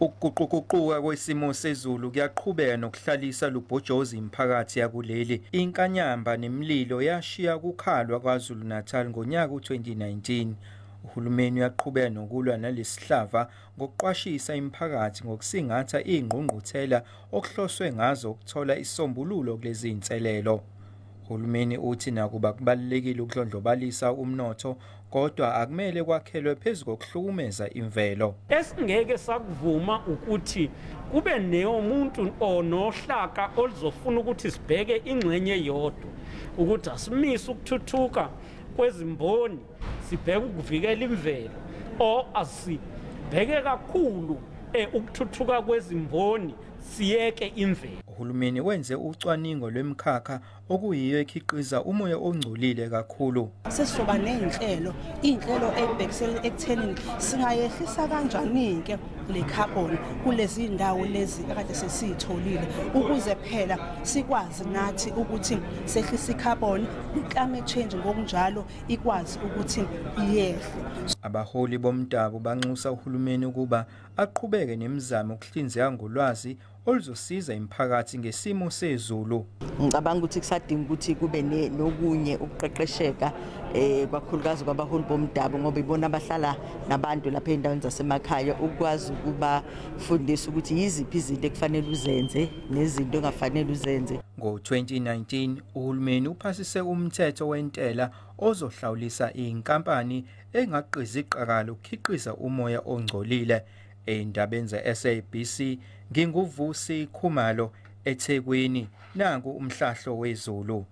Ukuguquguquka kwesimo sezulu kuyaqhubeka nokuhlalisa lubhojozi imphakathi yakuleli. Inkanyamba nemililo yashiya kukhalwa kwaZulu Natal ngonyaka u-2019. Uhulumeni uyaqhubeka nokulwa nalesihlava ngokuqwashisa imphakathi ngokusingatha ingqungquthela okuhloswe ngazo ukuthola isombululo kulezi zinselelo. Uhulumeni uthi nakuba kubalulekile ukudlondlobalisa umnotho, kodwa akumele kwakhelwe phezu kokuhlukumeza imvelo. Esingeke sakuvuma ukuthi kube neyomuntu onohlaka olizofuna ukuthi sibheke ingxenye yodwa, ukuthi asimise ukuthuthuka kwezimboni, sibheke ukuvikela imvelo, o asibheke kakhulu ukuthuthuka kwezimboni siyeke imvelo. Uhulumeni wenze ucwaningo lwemkhakha okuyiyo ekhiqiza umoya ongcolile kakhulu. Sesizoba nezinhlelo ezibhekisela ekuthenini singayehlisa kanjani-ke le carbon kulezi ndawo lezi akade sesiyitholile, ukuze phela sikwazi nathi ukuthi sehlisa i-carbon, i-climate change ngokunjalo ikwazi ukuthi iyehle. Abaholi bomdabu banxusa uhulumeni ukuba aqhubeke nemizamo ukuhlinzeka ngolwazi oluzosiza imphakathi ngesimo sezulu. Ngicabanga ukuthi kusadinga ukuthi kube nokunye ukuqeqesheka kwakhulukazi kwabaholi bomdabu, ngoba ibona abahlala nabantu lapha endaweni zasemakhaya, ukwazi ukubafundisa ukuthi yiziphi izinto ekufanele uzenze nezinto engafanele uzenze. Ngo-2019 uhulumeni uphasise umthetho wentela ozohlawulisa inkampani engaqhiza iqakala ukukhiqiza umoya ongcolile. Ey'ndabeni ze-SABC nginguVusi Khumalo eThekwini, nangu umhlahlo wezulu.